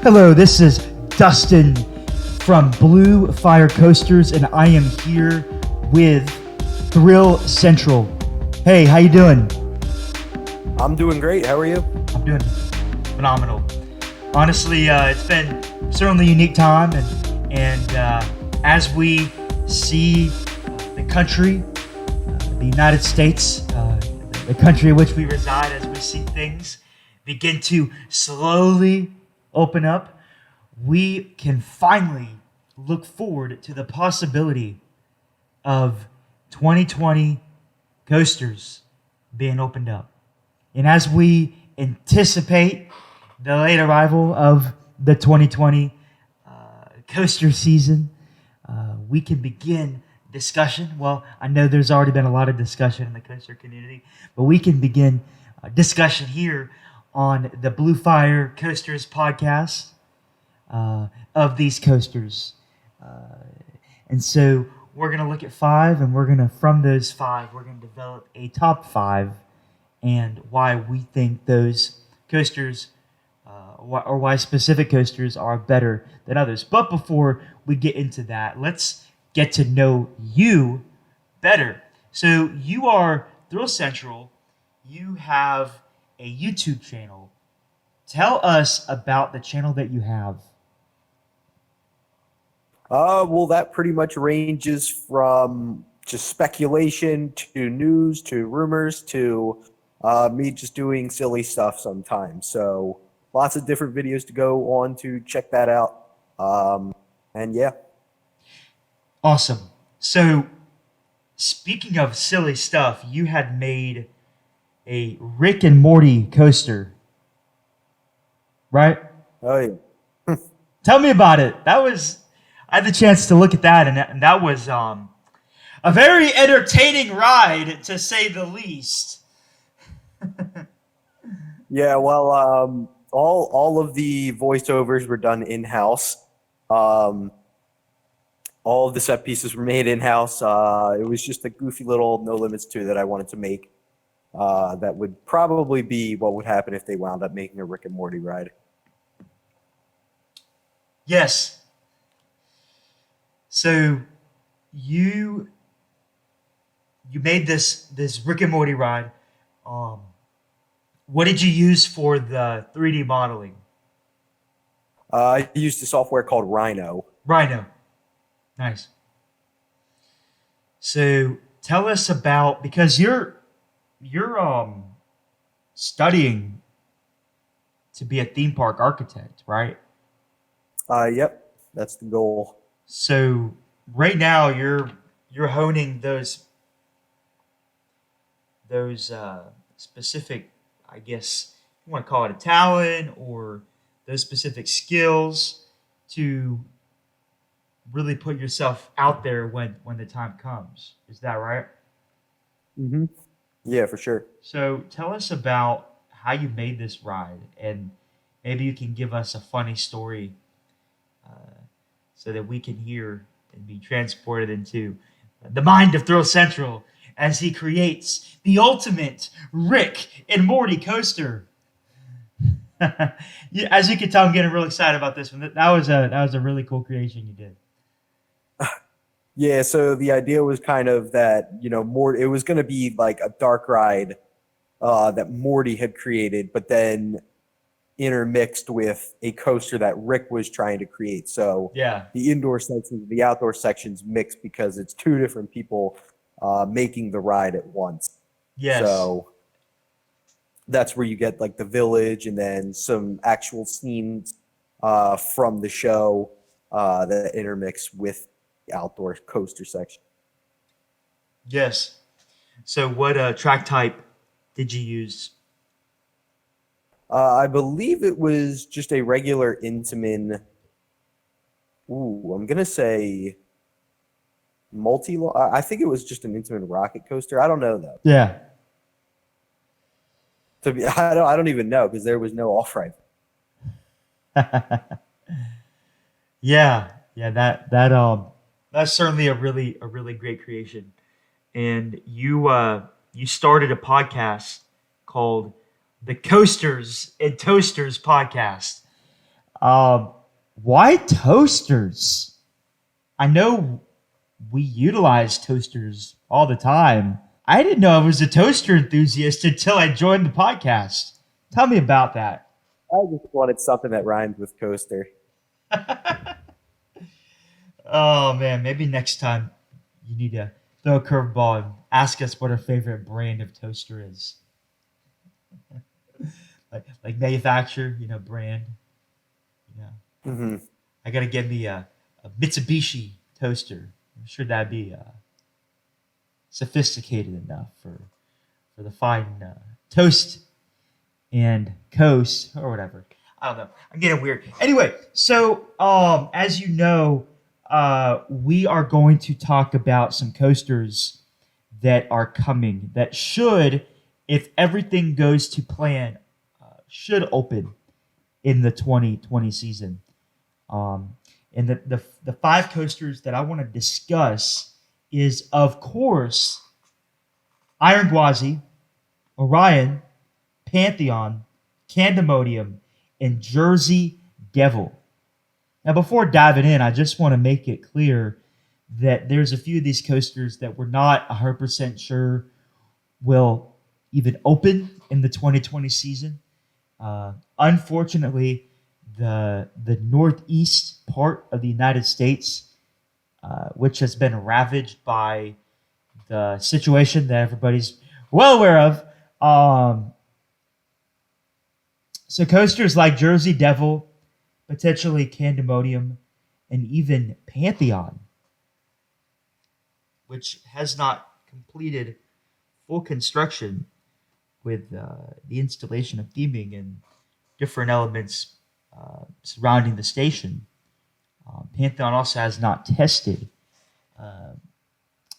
Hello, this is Dustin from Blue Fire Coasters, and I am here with Thrill Central. Hey, how you doing? I'm doing great. How are you? I'm doing phenomenal. Honestly, it's been certainly a unique time, and as we see the country, the United States, the country in which we reside, as we see things begin to slowly open up, we can finally look forward to the possibility of 2020 coasters being opened up. And as we anticipate the late arrival of the 2020 coaster season, we can begin discussion. Well, I know there's already been a lot of discussion in the coaster community, but we can begin discussion here on the Blue Fire Coasters podcast of these coasters. And so we're going to look at 5, and from those 5, we're going to develop a top 5 and why we think those coasters or why specific coasters are better than others. But before we get into that, let's get to know you better. So you are Thrill Central. You have a YouTube channel. Tell us about the channel that you have. Well, that pretty much ranges from just speculation to news to rumors to me just doing silly stuff sometimes. So lots of different videos to go on to check that out. And yeah. Awesome. So speaking of silly stuff, you had made a Rick and Morty coaster, right? Oh, yeah. Tell me about it. I had the chance to look at that, and that was a very entertaining ride, to say the least. Yeah, well, all of the voiceovers were done in-house. All of the set pieces were made in-house. It was just a goofy little No Limits 2 that I wanted to make. That would probably be what would happen if they wound up making a Rick and Morty ride. Yes. So you made this Rick and Morty ride. What did you use for the 3D modeling? I used a software called Rhino. Rhino. Nice. So tell us about, because you're studying to be a theme park architect, right? Yep, that's the goal. So right now you're honing those specific, I guess you want to call it a talent, or those specific skills to really put yourself out there when the time comes. Is that right? Mm-hmm. Yeah, for sure. So tell us about how you made this ride, and maybe you can give us a funny story so that we can hear and be transported into the mind of Thrill Central as he creates the ultimate Rick and Morty coaster. As you can tell, I'm getting real excited about this one. That was a really cool creation you did. Yeah, so the idea was kind of that, it was going to be like a dark ride that Morty had created, but then intermixed with a coaster that Rick was trying to create. So yeah, the indoor sections, the outdoor sections mixed because it's 2 different people making the ride at once. Yes. So that's where you get like the village and then some actual scenes from the show that intermix with the outdoor coaster section. Yes. So what track type did you use? I believe it was just a regular Intamin. Ooh, I'm gonna say I think it was just an Intamin rocket coaster. I don't know though. Yeah. I don't even know because there was no off-ride. Yeah. That's certainly a really great creation. And you started a podcast called the Coasters and Toasters podcast. Um, why toasters? I know we utilize toasters all the time. I didn't know I was a toaster enthusiast until I joined the podcast. Tell me about that. I just wanted something that rhymed with coaster. Oh man, maybe next time you need to throw a curveball and ask us what our favorite brand of toaster is. Like manufacturer, brand. You know, Hmm. I gotta get me a Mitsubishi toaster. I'm sure that'd be sophisticated enough for the fine toast and coast or whatever. I don't know. I'm getting weird. Anyway, so as you know, we are going to talk about some coasters that are coming that should, if everything goes to plan, should open in the 2020 season. And the five coasters that I want to discuss is, of course, Iron Gwazi, Orion, Pantheon, Candemonium, and Jersey Devil. Now, before diving in, I just want to make it clear that there's a few of these coasters that we're not 100% sure will even open in the 2020 season. Unfortunately, the northeast part of the United States, which has been ravaged by the situation that everybody's well aware of. So coasters like Jersey Devil, potentially Candemonium, and even Pantheon, which has not completed full construction with the installation of theming and different elements surrounding the station. Pantheon also has not tested,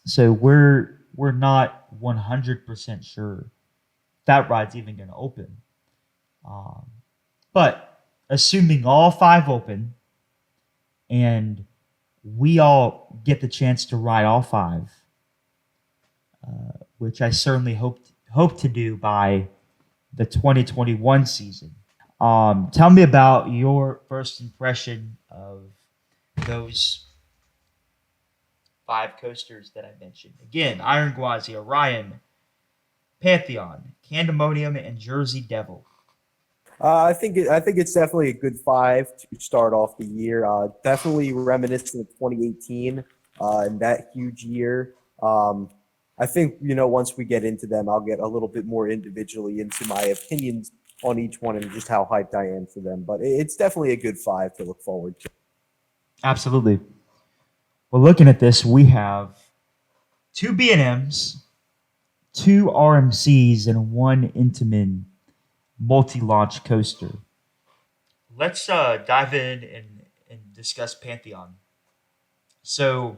so we're not 100% sure that ride's even going to open. But assuming all five open and we all get the chance to ride all five, which I certainly hope to do by the 2021 season. Tell me about your first impression of those five coasters that I mentioned. Again, Iron Gwazi, Orion, Pantheon, Candemonium, and Jersey Devil. I think it's definitely a good five to start off the year. Definitely reminiscent of 2018 and that huge year. I think once we get into them, I'll get a little bit more individually into my opinions on each one and just how hyped I am for them. But it's definitely a good five to look forward to. Absolutely. Well, looking at this, we have two B&Ms, two RMCs, and one Intamin multi-launch coaster. Let's dive in and discuss Pantheon. So,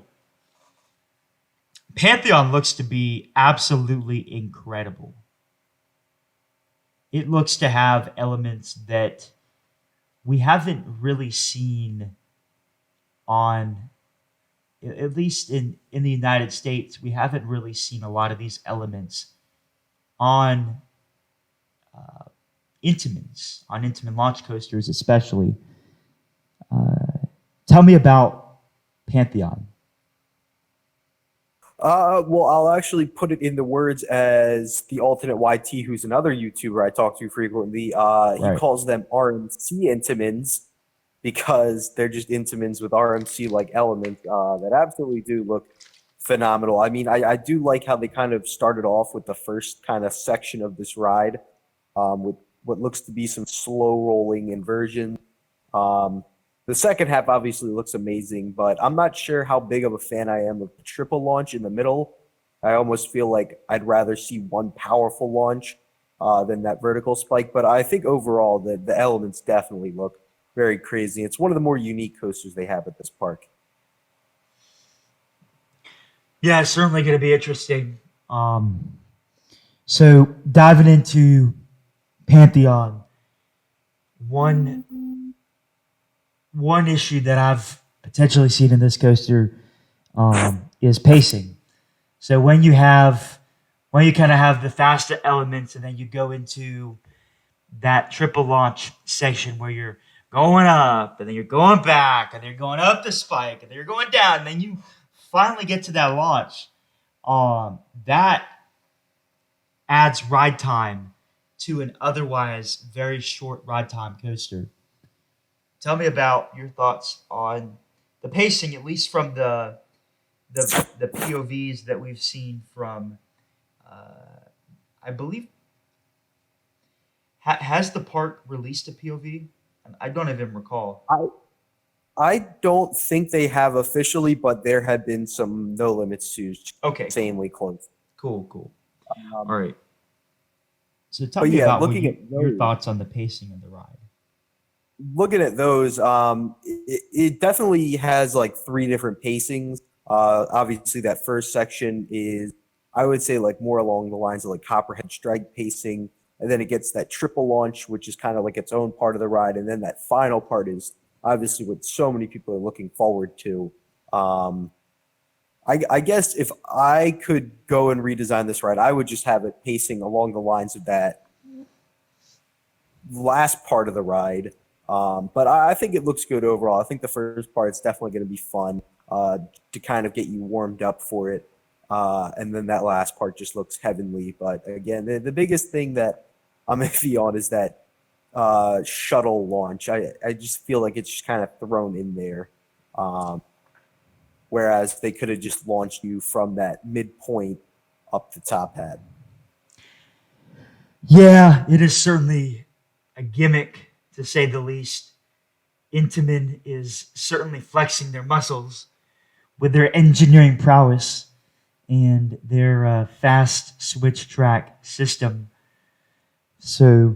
Pantheon looks to be absolutely incredible. It looks to have elements that we haven't really seen on, at least in the United States, we haven't really seen a lot of these elements on Intamin launch coasters, especially. Tell me about Pantheon. Well, I'll actually put it in the words as the alternate YT, who's another YouTuber I talk to frequently. He calls them RMC Intamins because they're just Intamins with RMC-like elements that absolutely do look phenomenal. I mean, I do like how they kind of started off with the first kind of section of this ride with what looks to be some slow rolling inversion. The second half obviously looks amazing, but I'm not sure how big of a fan I am of the triple launch in the middle. I almost feel like I'd rather see one powerful launch than that vertical spike. But I think overall the elements definitely look very crazy. It's one of the more unique coasters they have at this park. Yeah, it's certainly going to be interesting. So diving into Pantheon, one issue that I've potentially seen in this coaster is pacing. So when you kind of have the faster elements and then you go into that triple launch section where you're going up, and then you're going back, and then you're going up the spike, and then you're going down, and then you finally get to that launch. That adds ride time to an otherwise very short ride time coaster. Tell me about your thoughts on the pacing, at least from the POVs that we've seen from. I believe has the park released a POV? I don't even recall. I don't think they have officially, but there have been some no limits to Okay, insanely close. cool. Um, All right. So tell but me yeah, about looking at your those, thoughts on the pacing of the ride. looking at those, it definitely has like three different pacings. Obviously, that first section is, I would say, like more along the lines of like Copperhead Strike pacing, and then it gets that triple launch, which is kind of like its own part of the ride, and then that final part is obviously what so many people are looking forward to. Um, I guess if I could go and redesign this ride, I would just have it pacing along the lines of that last part of the ride. But I think it looks good overall. I think the first part is definitely going to be fun to kind of get you warmed up for it. And then that last part just looks heavenly. But again, the biggest thing that I'm iffy on is that shuttle launch. I just feel like it's just kind of thrown in there. Whereas they could have just launched you from that midpoint up the top hat. Yeah, it is certainly a gimmick to say the least. Intamin is certainly flexing their muscles with their engineering prowess and their fast switch track system. So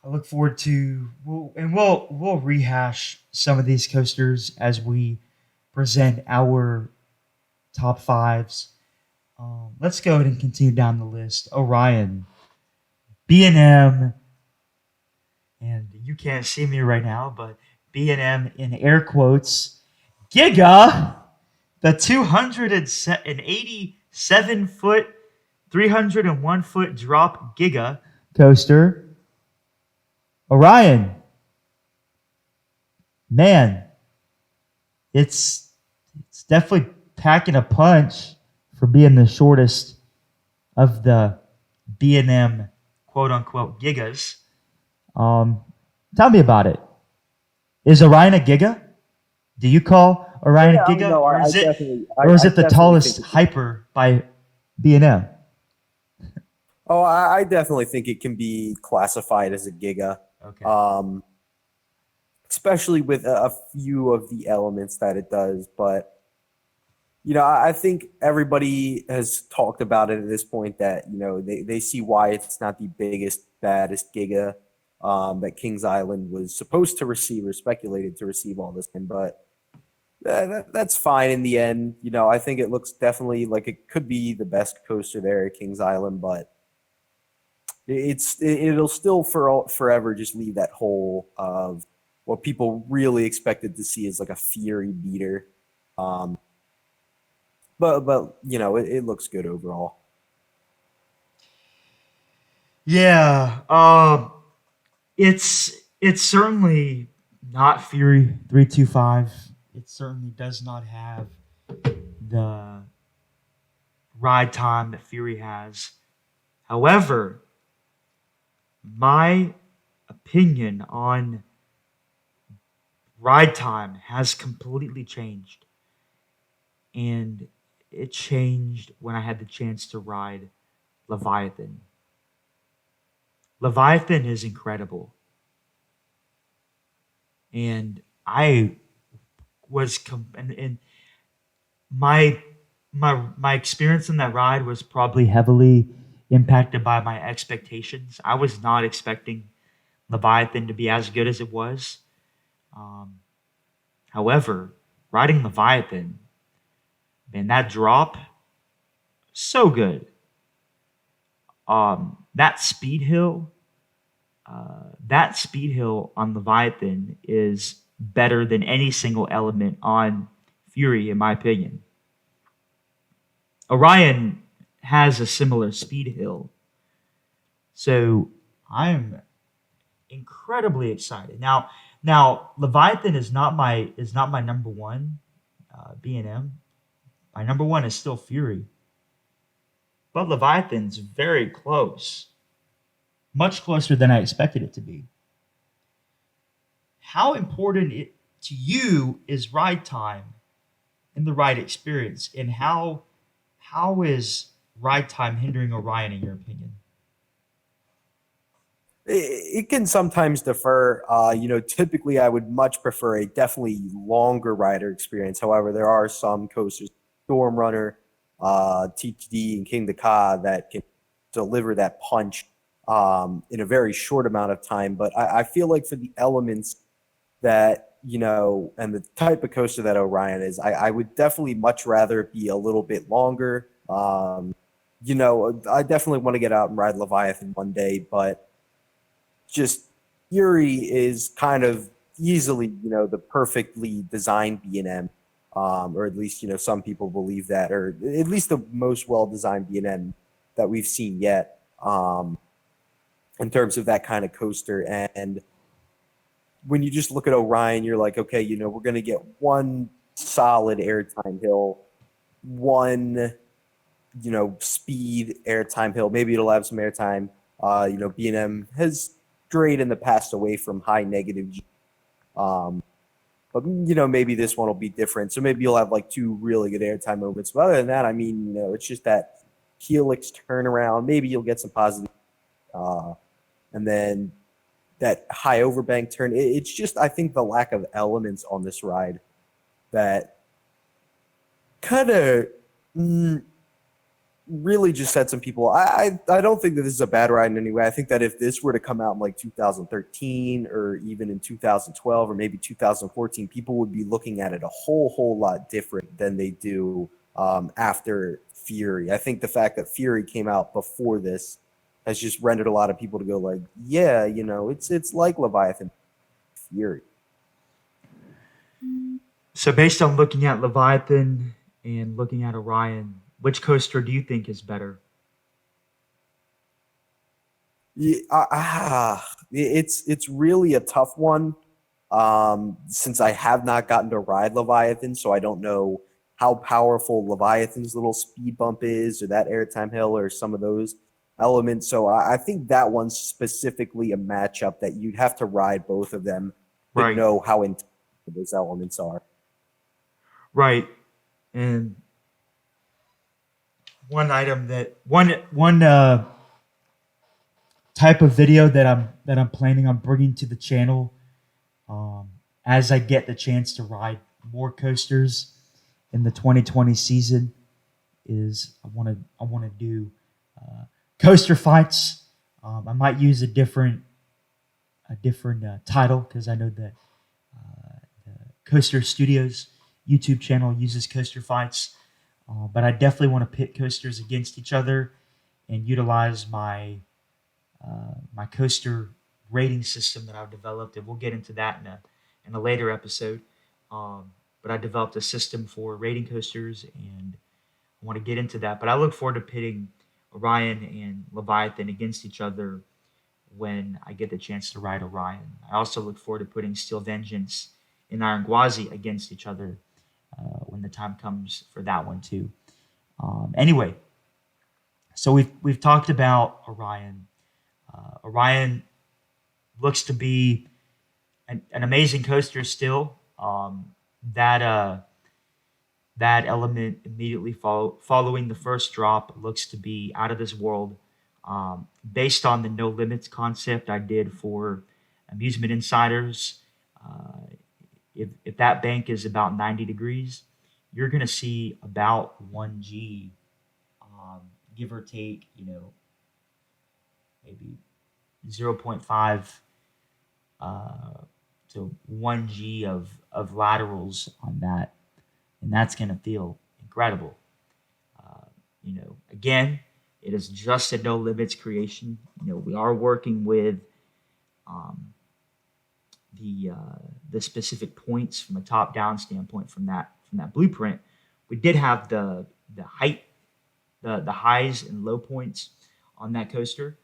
I look forward to we'll rehash some of these coasters as we present our top fives. Let's go ahead and continue down the list. Orion, B&M, and you can't see me right now, but B&M in air quotes, Giga, the 287 foot, 301 foot drop Giga coaster. Orion, man, it's definitely packing a punch for being the shortest of the B&M quote unquote gigas. Tell me about it. Is Orion a giga? Do you call Orion a giga, No, or I is it definitely, or is I it the definitely tallest think it, hyper by B&M? oh, I definitely think it can be classified as a giga. Okay. Um, Especially with a few of the elements that it does. But, I think everybody has talked about it at this point that, they see why it's not the biggest, baddest Giga that Kings Island was supposed to receive or speculated to receive all this time. But that's fine in the end. I think it looks definitely like it could be the best coaster there at Kings Island, but it'll still forever just leave that hole of what people really expected to see as like a Fury beater. Um, but it looks good overall. Yeah. It's certainly not Fury 325. It certainly does not have the ride time that Fury has. However, my opinion on ride time has completely changed. And it changed when I had the chance to ride Leviathan. Leviathan is incredible. And I was and my experience in that ride was probably heavily impacted by my expectations. I was not expecting Leviathan to be as good as it was. Um, However, riding Leviathan, man, that drop, so good. That speed hill, that speed hill on Leviathan is better than any single element on Fury, in my opinion. Orion has a similar speed hill, so I'm incredibly excited. Now Leviathan is not my number one B&M. My number one is still Fury, but Leviathan's very close, much closer than I expected it to be. How important to you is ride time in the ride experience, and how is ride time hindering Orion in your opinion? It can sometimes defer. Typically I would much prefer a definitely longer rider experience. However, there are some coasters, Storm Runner, TTD, and King the Ka, that can deliver that punch in a very short amount of time. But I feel like for the elements that, and the type of coaster that Orion is, I would definitely much rather it be a little bit longer. I definitely want to get out and ride Leviathan one day, but just Fury is kind of easily, the perfectly designed B&M, or at least, some people believe that, or at least the most well-designed B&M that we've seen yet, in terms of that kind of coaster. And when you just look at Orion, you're like, okay, we're going to get one solid airtime hill, one, speed airtime hill. Maybe it'll have some airtime. B&M has strayed in the past away from high negative G. But maybe this one will be different. So maybe you'll have like two really good airtime moments. But other than that, I mean, it's just that helix turnaround. Maybe you'll get some positive, and then that high overbank turn. It's just, I think, the lack of elements on this ride that kind of really just had some people. I don't think that this is a bad ride in any way. I think that if this were to come out in like 2013 or even in 2012 or maybe 2014, people would be looking at it a whole lot different than they do after Fury. I think the fact that Fury came out before this has just rendered a lot of people to go like, yeah, it's like Leviathan, Fury. So based on looking at Leviathan and looking at Orion, which coaster do you think is better? Yeah, it's really a tough one, since I have not gotten to ride Leviathan, so I don't know how powerful Leviathan's little speed bump is, or that airtime hill, or some of those elements. So I think that one's specifically a matchup that you'd have to ride both of them to Right. know how intense those elements are. Right. And one type of video that I'm planning on bringing to the channel, as I get the chance to ride more coasters in the 2020 season, is I want to do coaster fights. I might use a different title, because I know that the Coaster Studios YouTube channel uses coaster fights. But I definitely want to pit coasters against each other and utilize my coaster rating system that I've developed, and we'll get into that in a later episode. But I developed a system for rating coasters, and I want to get into that. But I look forward to pitting Orion and Leviathan against each other when I get the chance to ride Orion. I also look forward to putting Steel Vengeance and Iron Gwazi against each other when the time comes for that one too. Anyway, so we've talked about Orion. Orion looks to be an amazing coaster still. That element immediately following the first drop looks to be out of this world. Based on the no limits concept I did for Amusement Insiders, if that bank is about 90 degrees, you're going to see about 1G, give or take, maybe 0.5 to 1G of laterals on that. And that's going to feel incredible. Again, it is just a no limits creation. We are working with the specific points from a top down standpoint from that blueprint. We did have the height, the highs and low points on that coaster.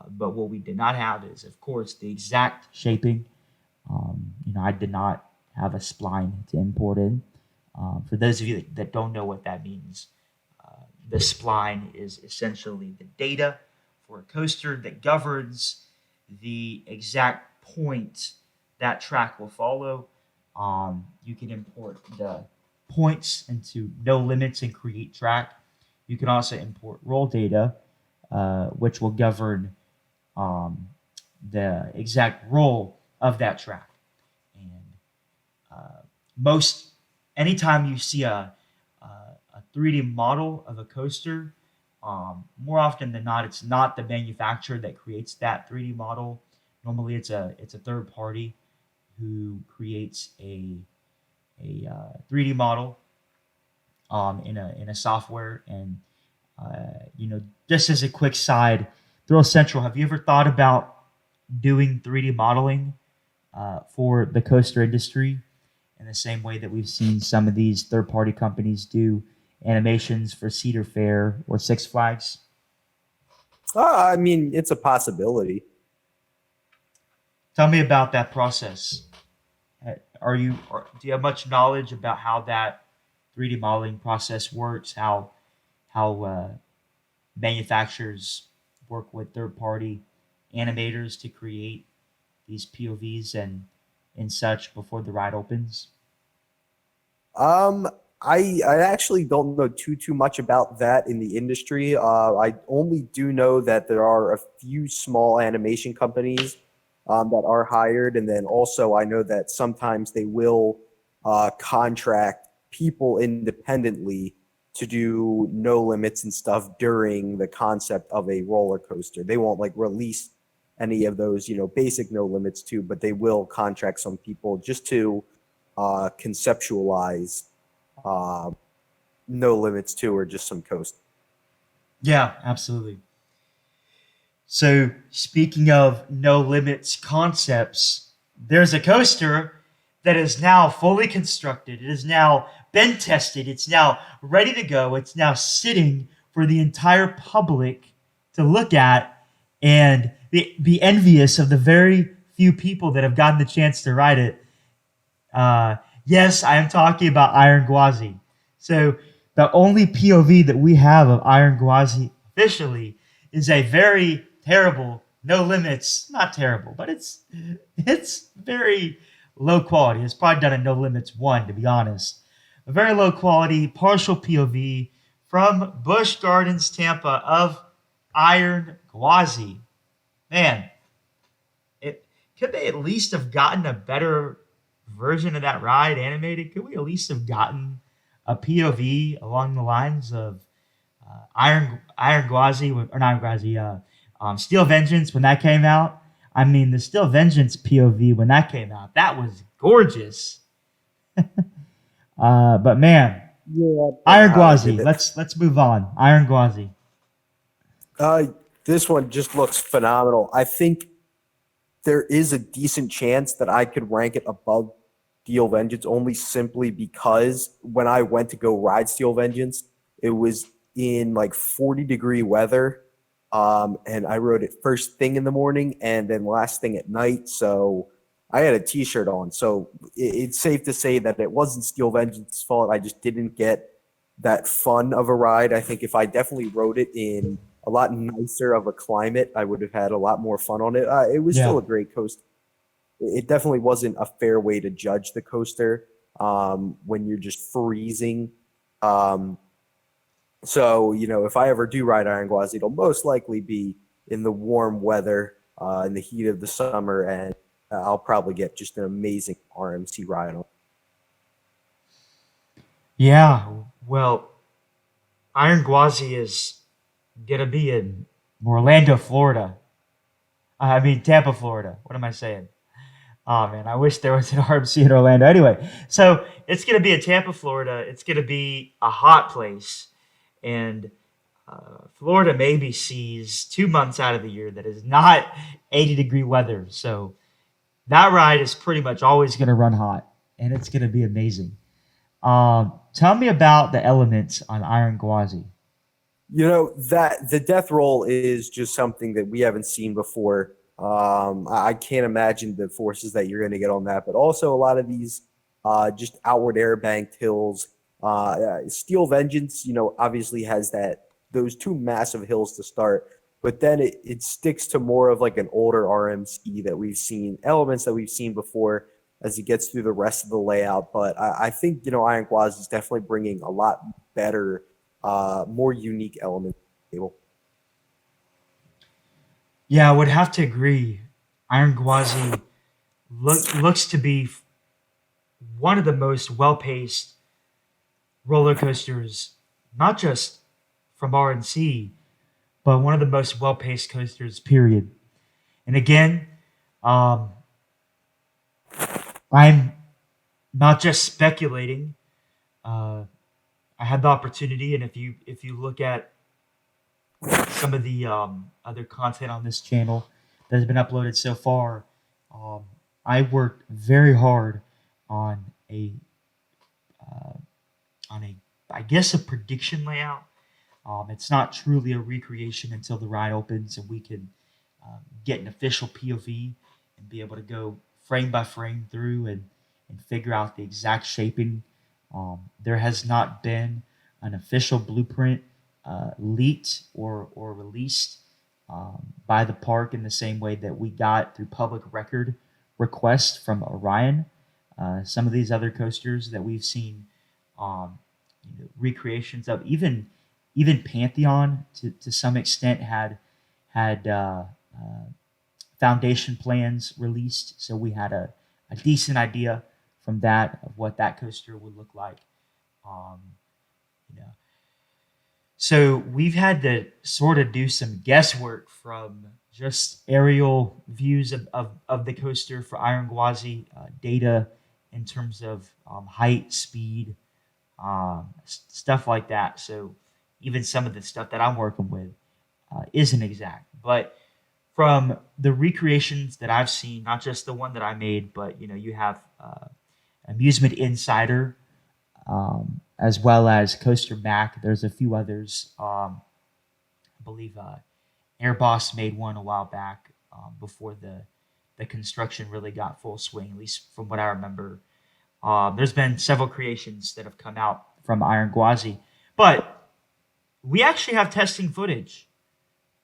But what we did not have is, of course, the exact shaping. I did not have a spline to import in. For those of you that don't know what that means, the spline is essentially the data for a coaster that governs the exact point that track will follow. You can import the points into no limits and create track. You can also import roll data, which will govern the exact roll of that track. And most anytime you see a 3D model of a coaster, more often than not, it's not the manufacturer that creates that 3D model. Normally, it's a third party who creates a 3D model in a software. And just as a quick side, Thrill Central, have you ever thought about doing 3D modeling for the coaster industry in the same way that we've seen some of these third-party companies do animations for Cedar Fair or Six Flags? I mean, it's a possibility. Tell me about that process. Do you have much knowledge about how that 3D modeling process works? How manufacturers work with third-party animators to create these POVs and such before the ride opens? I actually don't know too much about that in the industry. I only do know that there are a few small animation companies that are hired, and then also I know that sometimes they will contract people independently to do no limits and stuff during the concept of a roller coaster. They won't like release any of those, basic no limits too, but they will contract some people just to conceptualize no limits too, or just some coast. Yeah, absolutely. So speaking of no limits concepts, there's a coaster that is now fully constructed. It has now been tested. It's now ready to go. It's now sitting for the entire public to look at and be envious of the very few people that have gotten the chance to ride it. Yes, I am talking about Iron Gwazi. So the only POV that we have of Iron Gwazi officially is a very terrible, no limits, not terrible, but it's very low quality. It's probably done a no limits 1, to be honest. A very low quality partial POV from Busch Gardens, Tampa of Iron Gwazi. Man, could they at least have gotten a better version of that ride animated? Could we at least have gotten a POV along the lines of Iron Gwazi, or not Iron Gwazi, Steel Vengeance when that came out? I mean, the Steel Vengeance POV when that came out, that was gorgeous. But man, Yeah, Iron Gwazi. Let's move on. Iron Gwazi. This one just looks phenomenal. I think there is a decent chance that I could rank it above Steel Vengeance only simply because when I went to go ride Steel Vengeance, it was in like 40-degree weather. And I rode it first thing in the morning and then last thing at night. So I had a t-shirt on. So it's safe to say that it wasn't Steel Vengeance's fault. I just didn't get that fun of a ride. I think if I definitely rode it in a lot nicer of a climate, I would have had a lot more fun on it. It was still a great coaster. It definitely wasn't a fair way to judge the coaster when you're just freezing. So, if I ever do ride Iron Gwazi, it'll most likely be in the warm weather, in the heat of the summer, and I'll probably get just an amazing RMC ride on. Yeah, well, Iron Gwazi is gonna be in Orlando, Florida. I mean Tampa, Florida. What am I saying? Oh man, I wish there was an RMC in Orlando. Anyway, so it's gonna be in Tampa, Florida. It's gonna be a hot place, and Florida maybe sees 2 months out of the year that is not 80-degree weather. So that ride is pretty much always gonna run hot, and it's gonna be amazing. Tell me about the elements on Iron Gwazi. That the death roll is just something that we haven't seen before. I can't imagine the forces that you're going to get on that, but also a lot of these just outward air banked hills. Steel Vengeance, obviously has those two massive hills to start, but then it sticks to more of like an older RMC that we've seen, elements that we've seen before as it gets through the rest of the layout. But I think Iron Gwazi is definitely bringing a lot better, more unique elements to the table. Yeah, I would have to agree. Iron Gwazi looks to be one of the most well-paced roller coasters, not just from RNC, but one of the most well-paced coasters, period. And again, um, I'm not just speculating. Uh, I had the opportunity, and if you look at some of the other content on this channel that has been uploaded so far, um, I worked very hard on a uh, on a I guess a prediction layout. It's not truly a recreation until the ride opens and we can get an official POV and be able to go frame by frame through and figure out the exact shaping. There has not been an official blueprint leaked or released by the park in the same way that we got through public record requests from Orion. Some of these other coasters that we've seen recreations of, even Pantheon to some extent had foundation plans released, so we had a decent idea from that of what that coaster would look like. Um, you know, so we've had to sort of do some guesswork from just aerial views of the coaster for Iron Gwazi, data in terms of height, speed, stuff like that. So even some of the stuff that I'm working with isn't exact. But from the recreations that I've seen, not just the one that I made, but you have Amusement Insider, as well as Coaster Mac. There's a few others. I believe Airboss made one a while back before the construction really got full swing, at least from what I remember. There's been several creations that have come out from Iron Gwazi, but we actually have testing footage.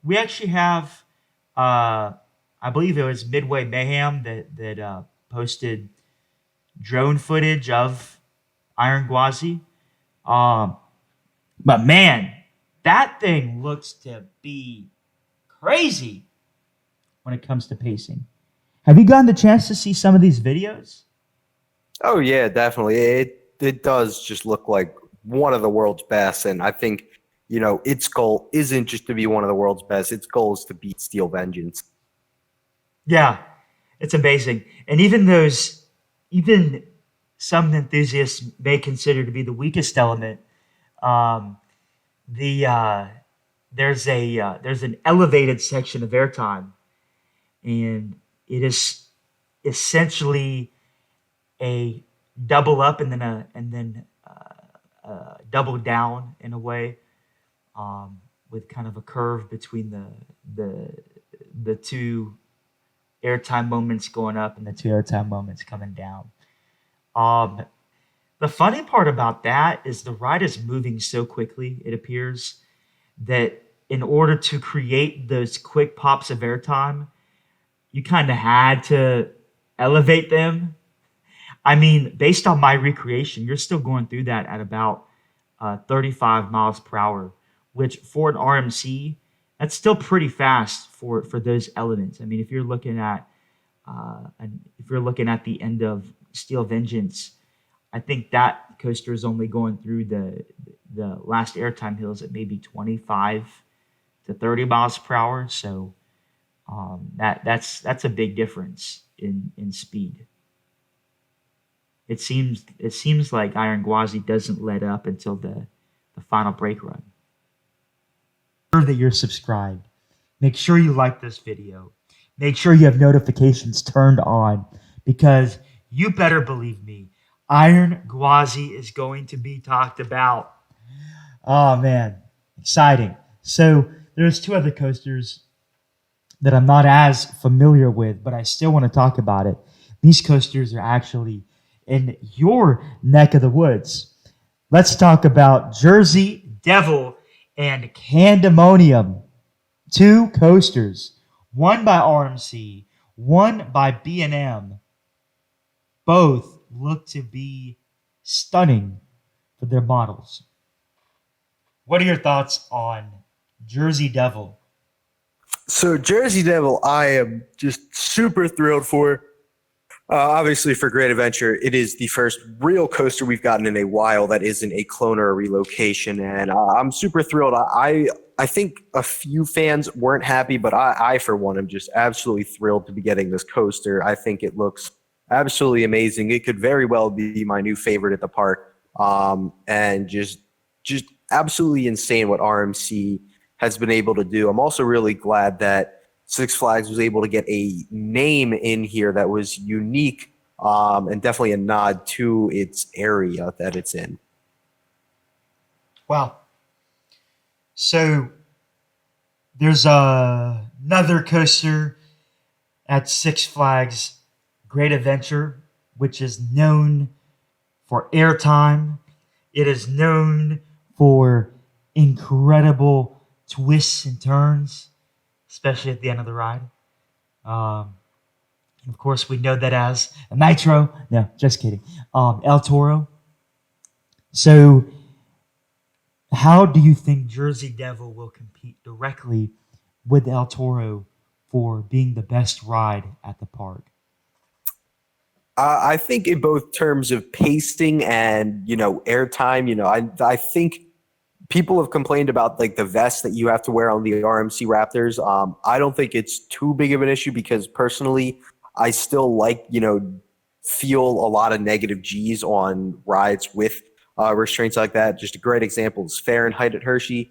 We actually have, I believe it was Midway Mayhem that posted drone footage of Iron Gwazi. Um, but man, that thing looks to be crazy when it comes to pacing. Have you gotten the chance to see some of these videos? Oh yeah, definitely. It does just look like one of the world's best, and I think its goal isn't just to be one of the world's best. Its goal is to beat Steel Vengeance. Yeah, it's amazing. And even some enthusiasts may consider to be the weakest element. Um, the there's an elevated section of airtime, and it is essentially a double up and then double down in a way, with kind of a curve between the two airtime moments going up and the two airtime moments coming down. Um, the funny part about that is the ride is moving so quickly, it appears, that in order to create those quick pops of airtime, you kind of had to elevate them. I mean, based on my recreation, you're still going through that at about 35 miles per hour, which for an RMC, that's still pretty fast for those elements. I mean, if you're looking at the end of Steel Vengeance, I think that coaster is only going through the last airtime hills at maybe 25 to 30 miles per hour. So that's a big difference in speed. It seems like Iron Gwazi doesn't let up until the final brake run. Make sure that you're subscribed. Make sure you like this video. Make sure you have notifications turned on, because you better believe me, Iron Gwazi is going to be talked about. Oh man, exciting. So there's two other coasters that I'm not as familiar with, but I still want to talk about it. These coasters are actually in your neck of the woods. Let's talk about Jersey Devil and Candemonium. Two coasters, one by RMC, one by B&M. Both look to be stunning for their models. What are your thoughts on Jersey Devil? So Jersey Devil, I am just super thrilled for. Obviously, for Great Adventure, it is the first real coaster we've gotten in a while that isn't a clone or a relocation, and I'm super thrilled. I think a few fans weren't happy, but I for one am just absolutely thrilled to be getting this coaster. I think it looks absolutely amazing. It could very well be my new favorite at the park, and just absolutely insane what RMC has been able to do. I'm also really glad that Six Flags was able to get a name in here that was unique, and definitely a nod to its area that it's in. Wow. So there's another coaster at Six Flags Great Adventure, which is known for airtime. It is known for incredible twists and turns, especially at the end of the ride. Of course, we know that as a Nitro. No, just kidding. El Toro. So, how do you think Jersey Devil will compete directly with El Toro for being the best ride at the park? I think in both terms of pacing and airtime, I think people have complained about like the vest that you have to wear on the RMC Raptors. I don't think it's too big of an issue because personally, I still feel a lot of negative G's on rides with restraints like that. Just a great example is Fahrenheit at Hershey.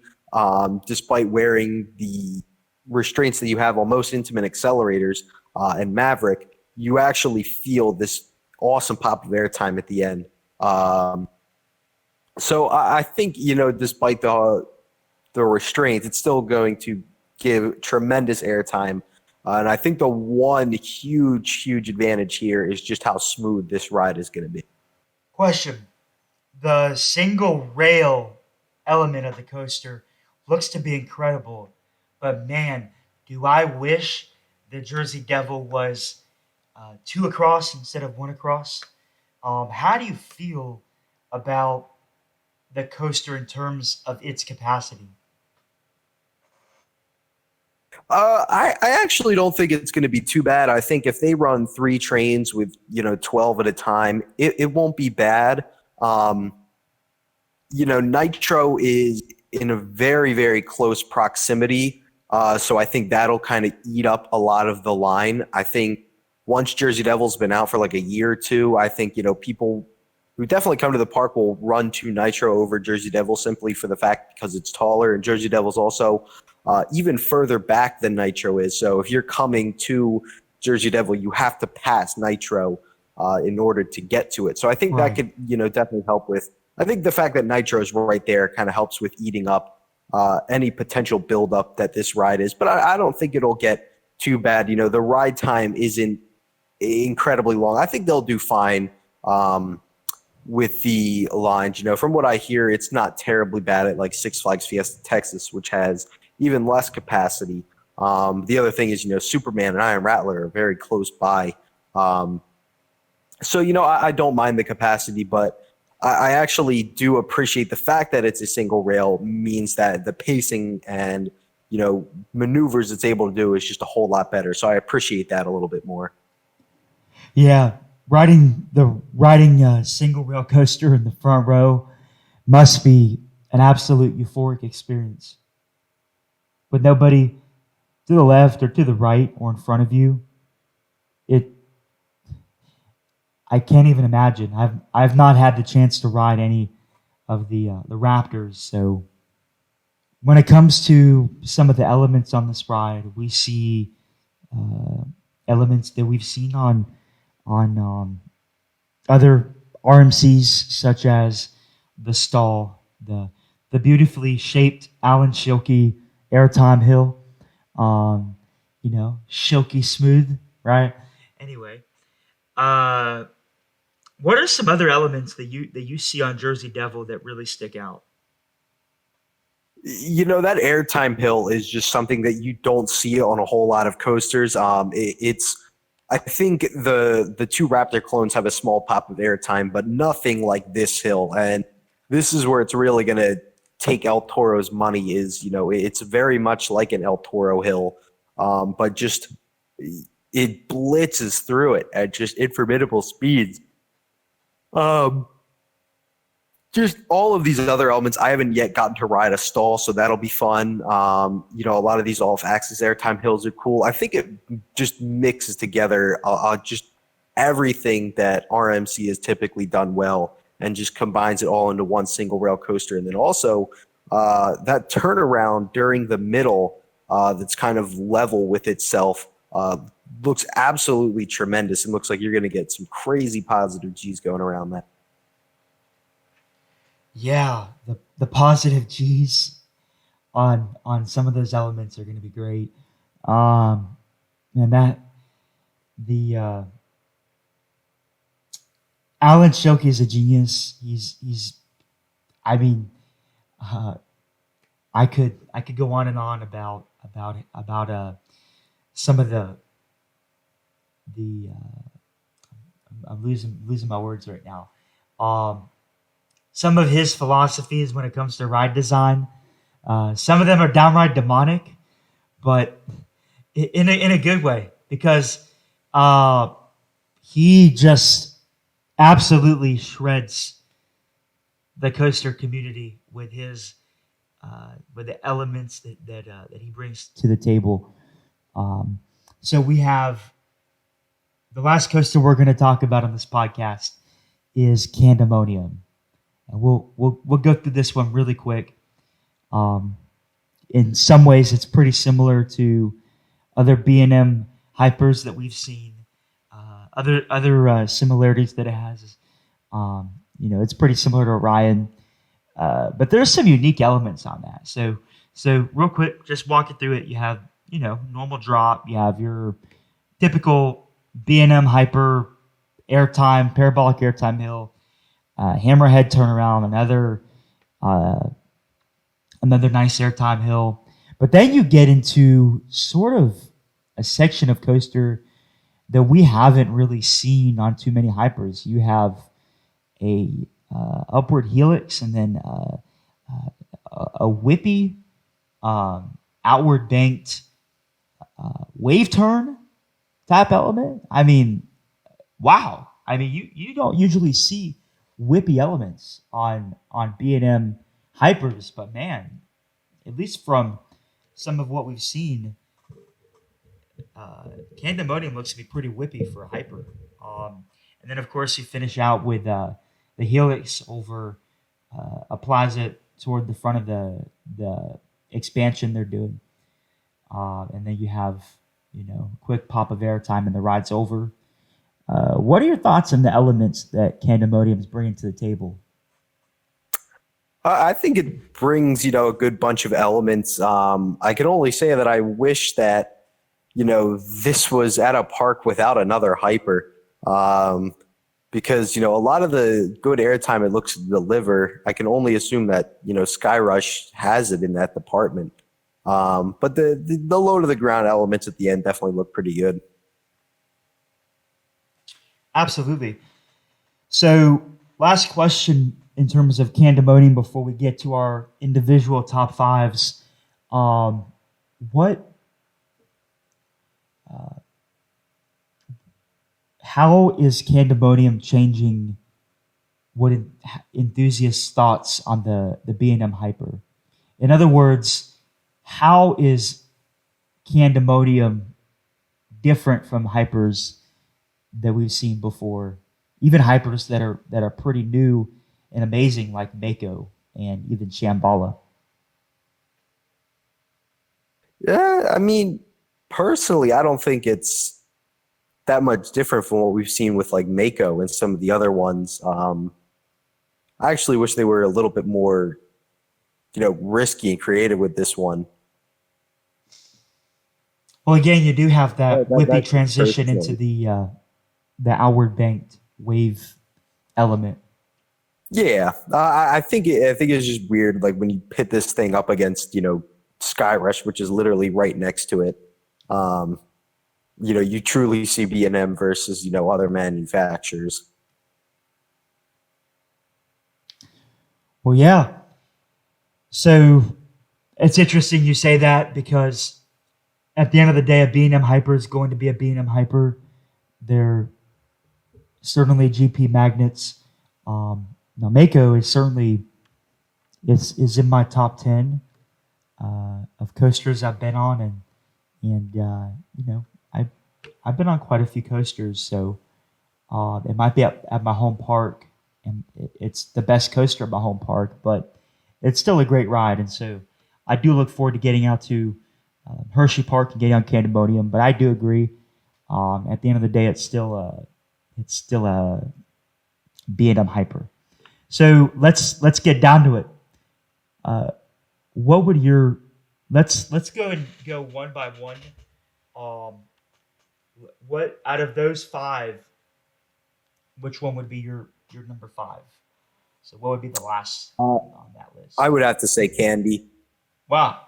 Despite wearing the restraints that you have on most intimate accelerators and Maverick, you actually feel this awesome pop of airtime at the end. So I think, despite the restraints, it's still going to give tremendous airtime. And I think the one huge advantage here is just how smooth this ride is going to be. Question. The single rail element of the coaster looks to be incredible, but man, do I wish the Jersey Devil was two across instead of one across. How do you feel about the coaster in terms of its capacity? I actually don't think it's going to be too bad. I think if they run 3 trains with 12 at a time, it won't be bad. Nitro is in a very close proximity, so I think that'll kind of eat up a lot of the line. I think once Jersey Devil's been out for like a year or two, I think people who definitely come to the park will run to Nitro over Jersey Devil simply for the fact because it's taller, and Jersey Devil's also even further back than Nitro is. So if you're coming to Jersey Devil, you have to pass Nitro in order to get to it. So I think that could definitely help with. I think the fact that Nitro is right there kind of helps with eating up any potential buildup that this ride is. But I don't think it'll get too bad. The ride time isn't incredibly long. I think they'll do fine with the lines. From what I hear, it's not terribly bad at like Six Flags Fiesta Texas, which has even less capacity. The other thing is, Superman and Iron Rattler are very close by. So, I don't mind the capacity, but I actually do appreciate the fact that it's a single rail means that the pacing and, maneuvers it's able to do is just a whole lot better. So I appreciate that a little bit more. Yeah, riding single rail coaster in the front row must be an absolute euphoric experience. With nobody to the left or to the right or in front of you, I can't even imagine. I've not had the chance to ride any of the Raptors, so when it comes to some of the elements on this ride, we see elements that we've seen on other RMCs, such as the stall, the the beautifully shaped Alan Schilke airtime hill. Schilke smooth, right? Anyway, uh, what are some other elements that you see on Jersey Devil that really stick out? That airtime hill is just something that you don't see on a whole lot of coasters. It's I think the two Raptor clones have a small pop of airtime, but nothing like this hill. And this is where it's really going to take El Toro's money. Is it's very much like an El Toro hill, but just it blitzes through it at just informidable speeds. Um, just all of these other elements. I haven't yet gotten to ride a stall, so that'll be fun. A lot of these off-axis airtime hills are cool. I think it just mixes together just everything that RMC has typically done well and just combines it all into one single rail coaster. And then also that turnaround during the middle that's kind of level with itself looks absolutely tremendous. It looks like you're going to get some crazy positive G's going around that. Yeah, the positive G's on some of those elements are going to be great. And that the Alan Schilke is a genius. He's I mean, I could go on and on about some of the I'm losing my words right now. Some of his philosophies when it comes to ride design. Some of them are downright demonic, but in a good way, because he just absolutely shreds the coaster community with his with the elements that he brings to the table. So we have the last coaster we're going to talk about on this podcast is Candemonium. And we'll go through this one really quick. In some ways, it's pretty similar to other B&M hypers that we've seen. Other similarities that it has is, it's pretty similar to Orion, but there's some unique elements on that. So real quick, just walking through it, you have normal drop, you have your typical B&M hyper airtime, parabolic airtime hill. Hammerhead turnaround, another nice airtime hill. But then you get into sort of a section of coaster that we haven't really seen on too many hypers. You have a upward helix and then a whippy, outward banked wave turn type element. I mean, wow. I mean, you don't usually see whippy elements on B&M hypers, but man, at least from some of what we've seen, Candemonium looks to be pretty whippy for a hyper. And then of course you finish out with the helix over a plaza toward the front of the expansion they're doing, and then you have a quick pop of airtime and the ride's over. What are your thoughts on the elements that Candemonium is bringing to the table? I think it brings, a good bunch of elements. I can only say that I wish that, this was at a park without another hyper. Because, a lot of the good airtime it looks to deliver, I can only assume that, Skyrush has it in that department. But the low to the ground elements at the end definitely look pretty good. Absolutely. So, last question in terms of Candemonium before we get to our individual top fives. How is Candemonium changing what enthusiasts' thoughts on the B&M hyper? In other words, how is Candemonium different from hypers that we've seen before, even hypers that are pretty new and amazing, like Mako and even Shambhala? Yeah, I mean, personally, I don't think it's that much different from what we've seen with like Mako and some of the other ones. I actually wish they were a little bit more risky and creative with this one. Well, again, you do have that whippy That's transition into personally. the outward banked wave element. Yeah, I think it's just weird, like when you pit this thing up against Skyrush, which is literally right next to it. Um, you truly see B&M versus other manufacturers. Well, yeah. So it's interesting you say that because at the end of the day, a B&M Hyper is going to be a B&M Hyper. They're certainly GP magnets. Now, Mako is certainly is in my top 10 of coasters I've been on, and I've been on quite a few coasters, so it might be at my home park, and it's the best coaster at my home park, but it's still a great ride, and so I do look forward to getting out to Hershey Park and getting on Candemonium. But I do agree. At the end of the day, it's still a B&M Hyper. So let's get down to it. What would your let's go and go one by one. Um, what out of those five, which one would be your number five? So what would be the last on that list? I would have to say Candy. Wow,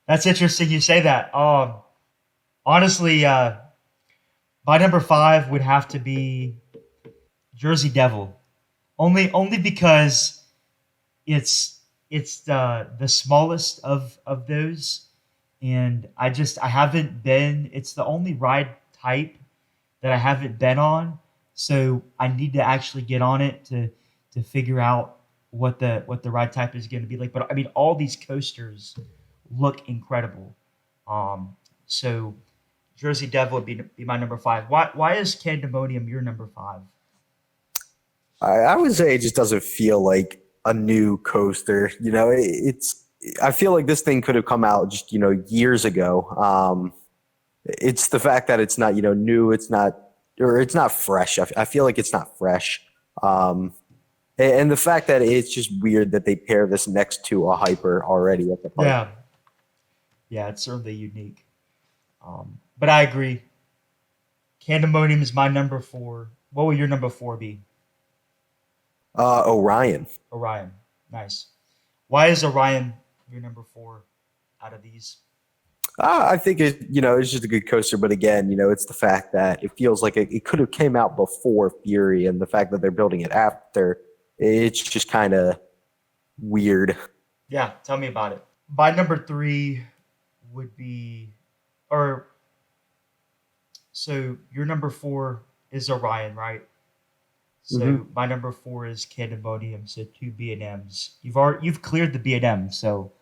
that's interesting. You say that. Honestly, my number five would have to be Jersey Devil, only because it's the smallest of those, and I haven't been. It's the only ride type that I haven't been on, so I need to actually get on it to figure out what the ride type is going to be like. But I mean, all these coasters look incredible. So Jersey Devil would be my number five. Why is Candemonium your number five? I would say it just doesn't feel like a new coaster. I feel like this thing could have come out just years ago. It's the fact that it's not new. It's not fresh. I feel like it's not fresh. And the fact that it's just weird that they pair this next to a hyper already at the park. Yeah, it's certainly unique. But I agree. Candemonium is my number four. What will your number four be? Orion. Orion. Nice. Why is Orion your number four out of these? I think it's just a good coaster, but again, it's the fact that it feels like it could have came out before Fury, and the fact that they're building it after, it's just kind of weird. Yeah, tell me about it. My number three would be, or so your number four is Orion, right? So my number four is Candemonium. So two B&Ms. You've cleared the B&M. So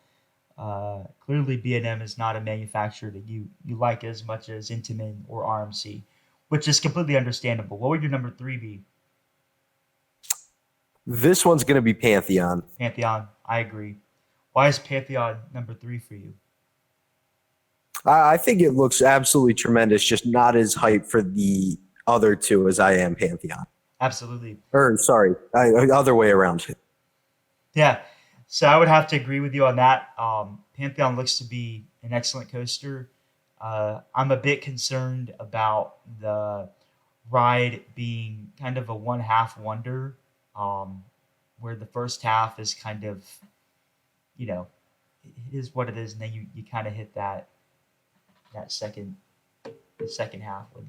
clearly B&M is not a manufacturer that you like as much as Intamin or RMC, which is completely understandable. What would your number three be? This one's going to be Pantheon. Pantheon. I agree. Why is Pantheon number three for you? I think it looks absolutely tremendous, just not as hyped for the other two as I am Pantheon. Absolutely. Or sorry, other way around. Yeah. So I would have to agree with you on that. Pantheon looks to be an excellent coaster. I'm a bit concerned about the ride being kind of a one half wonder, where the first half is kind of, it is what it is, and then you kind of hit that second half with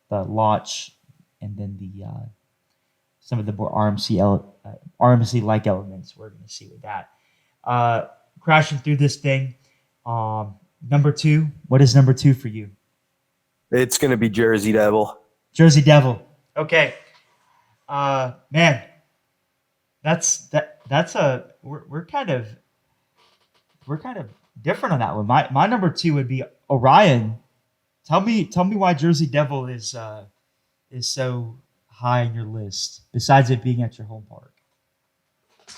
the launch, and then the some of the more RMC like elements we're going to see with that. Crashing through this thing. Number two. What is number two for you? It's going to be Jersey Devil. Jersey Devil. Okay. Man, that's we're kind of different on that one. My number two would be Orion. Tell me why Jersey Devil is so high on your list, besides it being at your home park.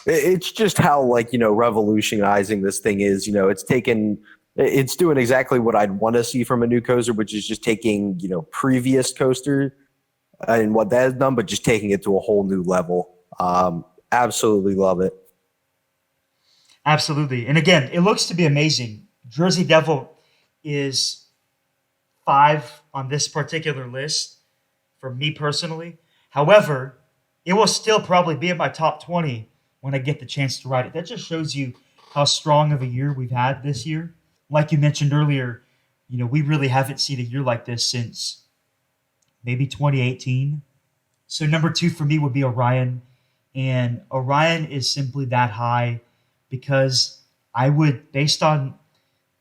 It's just how revolutionizing this thing is. It's doing exactly what I'd want to see from a new coaster, which is just taking previous coaster and what that has done, but just taking it to a whole new level. Absolutely love it. Absolutely. And again, it looks to be amazing. Jersey Devil is 5 on this particular list for me personally. However, it will still probably be in my top 20 when I get the chance to ride it. That just shows you how strong of a year we've had this year. Like you mentioned earlier, we really haven't seen a year like this since maybe 2018. So number 2 for me would be Orion. And Orion is simply that high because I would, based on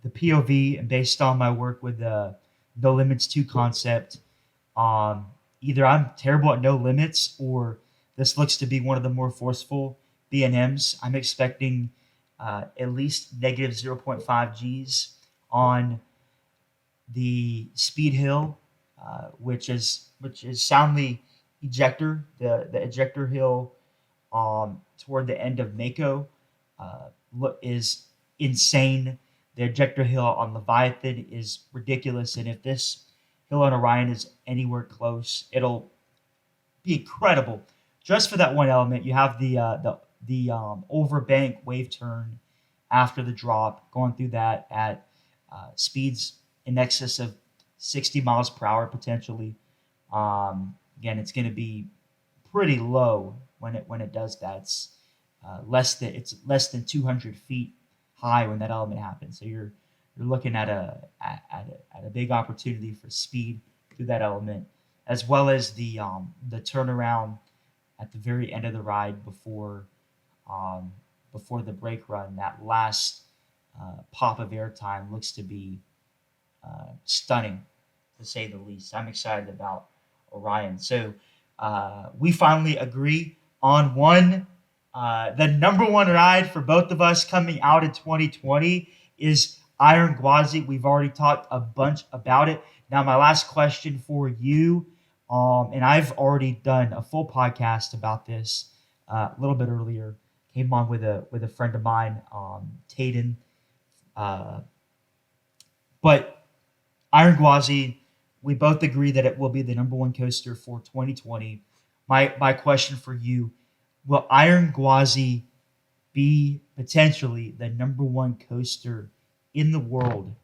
the POV and based on my work with the No Limits 2 concept, either I'm terrible at No Limits or this looks to be one of the more forceful B&Ms. I'm expecting at least negative zero point 0.5 Gs on the speed hill, which is soundly ejector, the ejector hill toward the end of Mako is insane. The ejector hill on Leviathan is ridiculous, and if this hill on Orion is anywhere close, it'll be incredible. Just for that one element, you have the overbank wave turn after the drop, going through that at speeds in excess of 60 miles per hour potentially. Again, it's going to be pretty low when it does that. It's less than 200 feet high when that element happens. So you're looking at a big opportunity for speed through that element, as well as the turnaround at the very end of the ride before the brake run. That last pop of airtime looks to be stunning, to say the least. I'm excited about Orion. So we finally agree on one. The number one ride for both of us coming out in 2020 is Iron Gwazi. We've already talked a bunch about it. Now, my last question for you, and I've already done a full podcast about this a little bit earlier. Came on with a friend of mine, Tayden. But Iron Gwazi, we both agree that it will be the number one coaster for 2020. My question for you, will Iron Gwazi be potentially the number one coaster in the world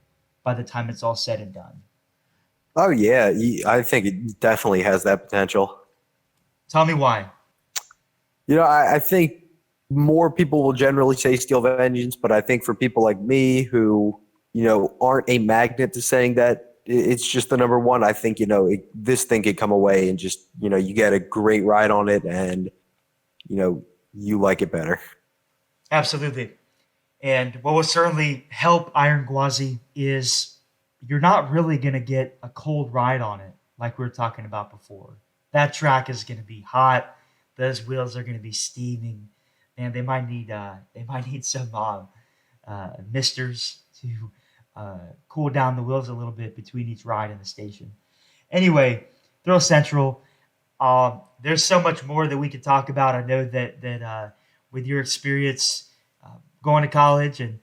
by the time it's all said and done? Oh yeah, I think it definitely has that potential. Tell me why. I think more people will generally say Steel Vengeance, but I think for people like me who, aren't a magnet to saying that it's just the number one, I think, this thing could come away and just, you get a great ride on it and, you like it better. Absolutely. And what will certainly help Iron Gwazi is you're not really going to get a cold ride on it like we were talking about before. That track is going to be hot. Those wheels are going to be steaming. And they might need some misters to cool down the wheels a little bit between each ride and the station. Anyway, Thrill Central. There's so much more that we could talk about. I know that with your experience going to college and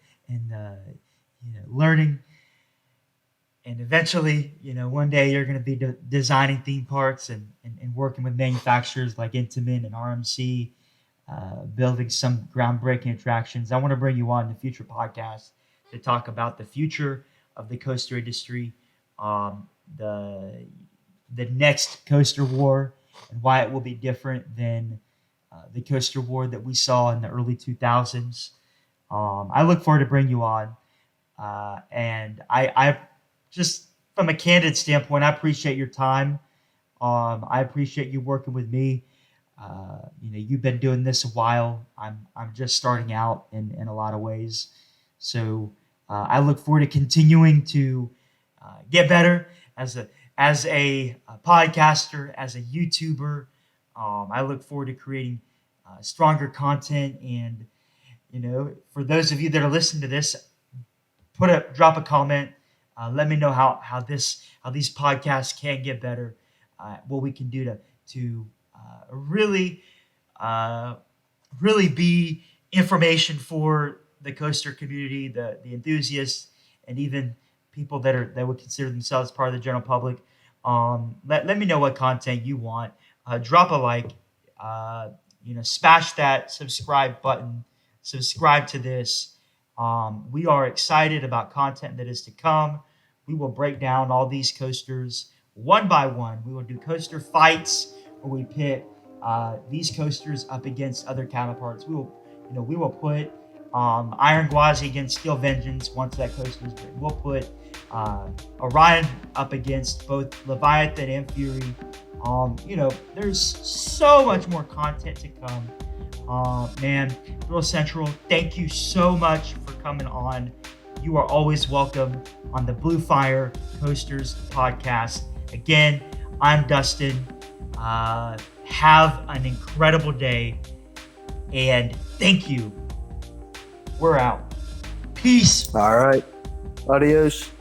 learning, and eventually, one day you're going to be designing theme parks and working with manufacturers like Intamin and RMC, building some groundbreaking attractions. I want to bring you on in the future podcast to talk about the future of the coaster industry, the next coaster war, and why it will be different than the coaster war that we saw in the early 2000s. I look forward to bring you on, and I just from a candid standpoint, I appreciate your time. I appreciate you working with me. You've been doing this a while. I'm just starting out in a lot of ways. So I look forward to continuing to get better as a podcaster, as a YouTuber. I look forward to creating stronger content. And for those of you that are listening to this, drop a comment. Let me know how these podcasts can get better. What we can do to really be information for the coaster community, the enthusiasts, and even people that would consider themselves part of the general public. Let me know what content you want. Drop a like. Smash that subscribe button subscribe to this. We are excited about content that is to come. We will break down all these coasters one by one. We will do coaster fights where we pit these coasters up against other counterparts. We will put Iron Gwazi against Steel Vengeance once that coaster is written. We'll put Orion up against both Leviathan and Fury. There's so much more content to come. Man, Thrill Central, thank you so much for coming on. You are always welcome on the Blue Fire Coasters podcast. Again, I'm Dustin. Have an incredible day, and thank you. We're out. Peace. All right. Adios.